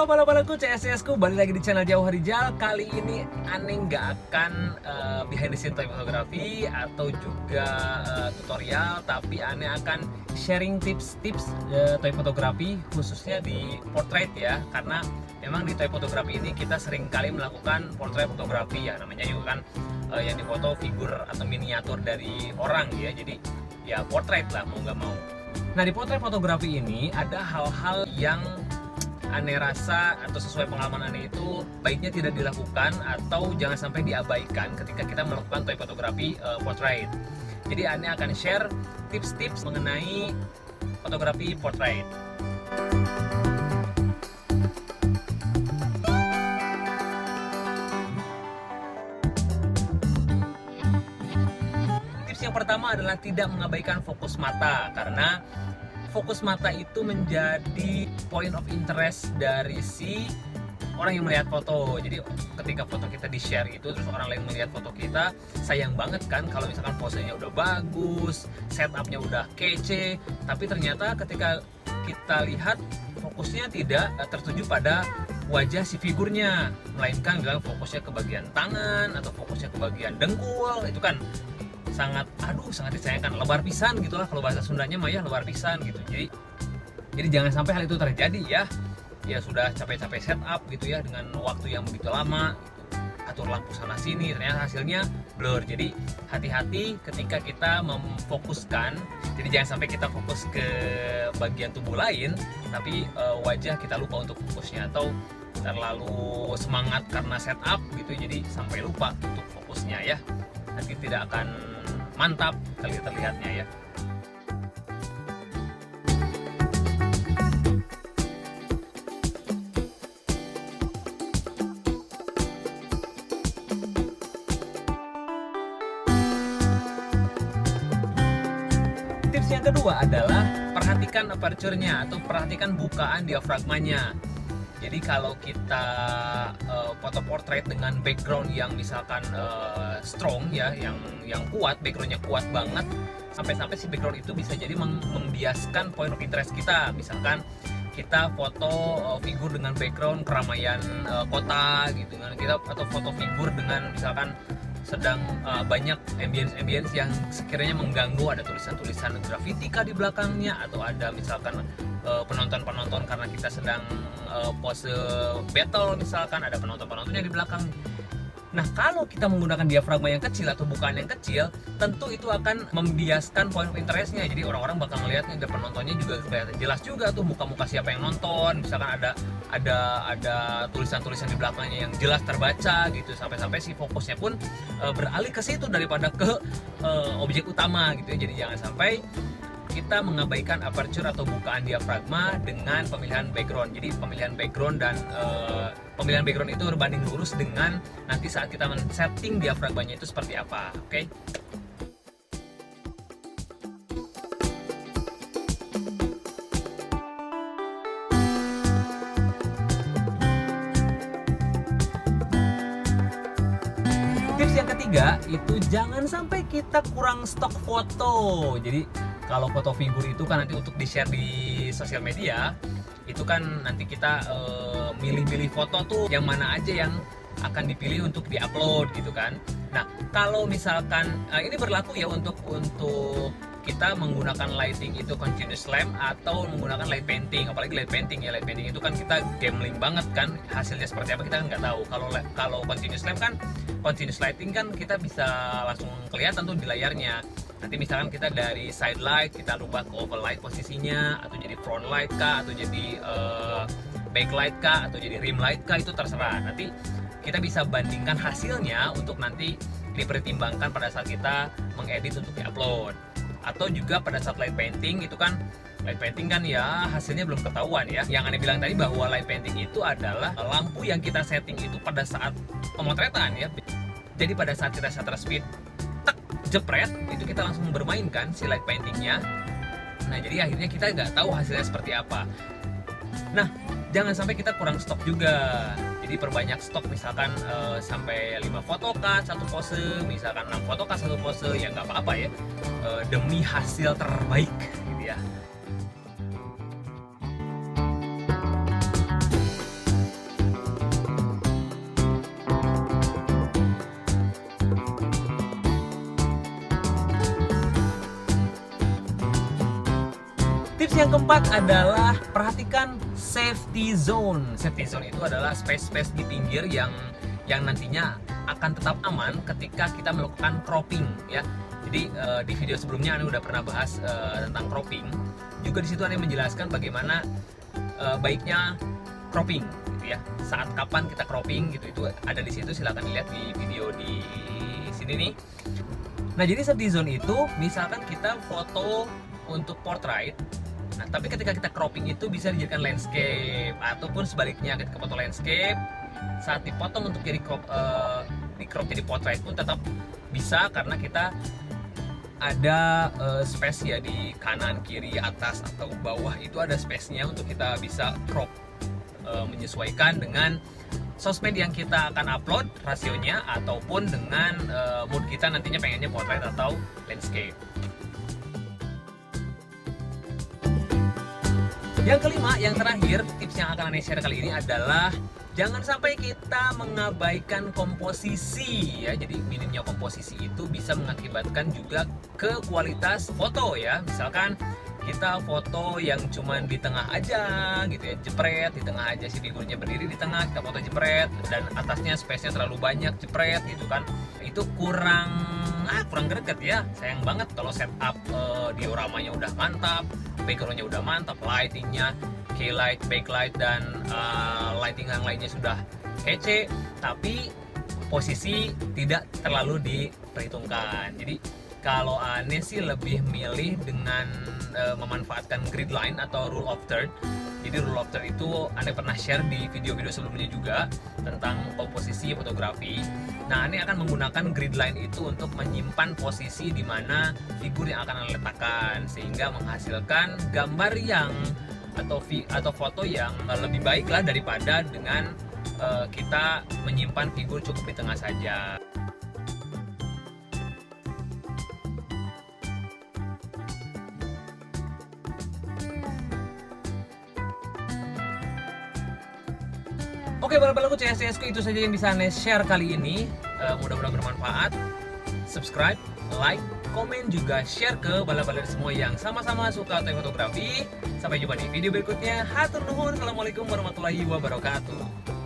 Halo palaku CSS ku, balik lagi di channel Jauh Rijal. Kali ini aneh nggak akan behind the scene toy fotografi atau juga tutorial, tapi aneh akan sharing tips-tips toy fotografi khususnya di portrait ya. Karena memang di toy fotografi ini kita sering kali melakukan portrait fotografi ya, namanya juga kan yang difoto figur atau miniatur dari orang ya. Jadi ya portrait lah mau nggak mau. Nah, di portrait fotografi ini ada hal-hal yang aneh rasa atau sesuai pengalaman aneh itu baiknya tidak dilakukan atau jangan sampai diabaikan ketika kita melakukan toy fotografi portrait. Jadi aneh akan share tips-tips mengenai fotografi portrait. Tips yang pertama adalah tidak mengabaikan fokus mata, karena fokus mata itu menjadi point of interest dari si orang yang melihat foto. Jadi ketika foto kita di share itu terus orang lain melihat foto kita, sayang banget kan kalau misalkan posenya udah bagus, setupnya udah kece, tapi ternyata ketika kita lihat fokusnya tidak tertuju pada wajah si figurnya, melainkan bilang fokusnya ke bagian tangan atau fokusnya ke bagian dengkul. Itu kan sangat disayangkan, lebar pisan gitulah kalau bahasa Sundanya mah ya, lebar pisan gitu. Jadi jangan sampai hal itu terjadi ya. Ya sudah capek-capek setup gitu ya dengan waktu yang begitu lama gitu. Atur lampu sana sini, ternyata hasilnya blur. Jadi hati-hati ketika kita memfokuskan. Jadi jangan sampai kita fokus ke bagian tubuh lain tapi wajah kita lupa untuk fokusnya, atau terlalu semangat karena setup gitu jadi sampai lupa untuk fokusnya ya. Nanti tidak akan mantap kali terlihatnya ya. Tips yang kedua adalah perhatikan aperture-nya atau perhatikan bukaan diafragmanya. Jadi kalau kita foto portrait dengan background yang misalkan strong ya, yang kuat, backgroundnya kuat banget, sampai-sampai si background itu bisa jadi membiaskan point of interest kita. Misalkan kita foto figur dengan background keramaian kota gitu kan, kita atau foto figur dengan misalkan sedang banyak ambience yang sekiranya mengganggu, ada tulisan-tulisan graffiti di belakangnya, atau ada misalkan penonton-penonton karena kita sedang pose battle, misalkan ada penonton-penontonnya di belakang. Nah, kalau kita menggunakan diafragma yang kecil atau bukaan yang kecil, tentu itu akan membiaskan point of interestnya. Jadi orang-orang bakal melihatnya, ada penontonnya juga kelihatan jelas juga tuh muka-muka siapa yang nonton. Misalkan ada tulisan-tulisan di belakangnya yang jelas terbaca gitu, sampai-sampai si fokusnya pun beralih ke situ daripada ke objek utama gitu ya. Jadi jangan sampai kita mengabaikan aperture atau bukaan diafragma dengan pemilihan background. Jadi pemilihan background dan pemilihan background itu berbanding lurus dengan nanti saat kita men-setting diafragmanya itu seperti apa. Oke? Tips yang ketiga itu jangan sampai kita kurang stok foto. Jadi kalau foto figur itu kan nanti untuk di-share di sosial media, itu kan nanti kita milih-milih foto tuh yang mana aja yang akan dipilih untuk di-upload gitu kan. Nah, kalau misalkan ini berlaku ya untuk kita menggunakan lighting itu continuous lamp atau menggunakan light painting. Apalagi light painting ya, light painting itu kan kita gambling banget kan, hasilnya seperti apa kita kan nggak tahu. Kalau continuous lamp kan, continuous lighting kan kita bisa langsung kelihatan tuh di layarnya. Nanti misalkan kita dari side light kita rubah ke oval light posisinya, atau jadi front light kah, atau jadi backlight kah, atau jadi rim light kah, itu terserah. Nanti kita bisa bandingkan hasilnya untuk nanti dipertimbangkan pada saat kita mengedit untuk di-upload. Atau juga pada saat light painting itu kan, light painting kan ya hasilnya belum ketahuan ya. Yang Anda bilang tadi bahwa light painting itu adalah lampu yang kita setting itu pada saat pemotretan ya. Jadi pada saat kita shutter speed jepret, itu kita langsung bermain kan si light paintingnya. Nah, jadi akhirnya kita nggak tahu hasilnya seperti apa. Nah, jangan sampai kita kurang stok juga. Jadi perbanyak stok, misalkan sampai 5 foto kah satu pose, misalkan 6 foto kah satu pose, ya nggak apa-apa ya, demi hasil terbaik gitu ya. yang keempat adalah perhatikan safety zone. Safety zone itu adalah space-space di pinggir yang nantinya akan tetap aman ketika kita melakukan cropping ya. Jadi di video sebelumnya Anda udah pernah bahas tentang cropping. Juga di situ Anda menjelaskan bagaimana baiknya cropping gitu ya. Saat kapan kita cropping gitu, itu ada di situ, silahkan dilihat di video di sini nih. Nah, jadi safety zone itu misalkan kita foto untuk portrait. Nah, tapi ketika kita cropping itu bisa dijadikan landscape ataupun sebaliknya, ketika foto landscape saat dipotong untuk jadi di crop jadi portrait pun tetap bisa, karena kita ada space ya di kanan, kiri, atas atau bawah, itu ada space-nya untuk kita bisa crop menyesuaikan dengan sosmed yang kita akan upload rasionya, ataupun dengan mood kita nantinya pengennya portrait atau landscape. Yang kelima, yang terakhir, tips yang akan Anda share kali ini adalah jangan sampai kita mengabaikan komposisi ya. Jadi minimnya komposisi itu bisa mengakibatkan juga ke kualitas foto ya. Misalkan kita foto yang cuman di tengah aja gitu ya, jepret di tengah aja, si figurnya berdiri di tengah, kita foto jepret, dan atasnya space-nya terlalu banyak, jepret gitu kan. Itu kurang greget ya. Sayang banget kalau setup dioramanya udah mantap, backgroundnya udah mantap, lightingnya, keylight, backlight, dan lighting yang lainnya sudah kece, tapi posisi tidak terlalu diperhitungkan. Jadi kalau aneh sih lebih milih dengan memanfaatkan grid line atau rule of third. Jadi rule of third itu aneh pernah share di video-video sebelumnya juga tentang komposisi fotografi. Nah, aneh akan menggunakan grid line itu untuk menyimpan posisi di mana figur yang akan aneh letakkan, sehingga menghasilkan gambar yang atau foto yang lebih baik lah daripada dengan kita menyimpan figur cukup di tengah saja. Oke, bala-balaku, CS-CS-ku, itu saja yang bisa Anda share kali ini. Mudah-mudahan bermanfaat. Subscribe, like, komen, juga share ke bala-bala semua yang sama-sama suka fotografi. Sampai jumpa di video berikutnya. Hatur nuhun. Assalamualaikum warahmatullahi wabarakatuh.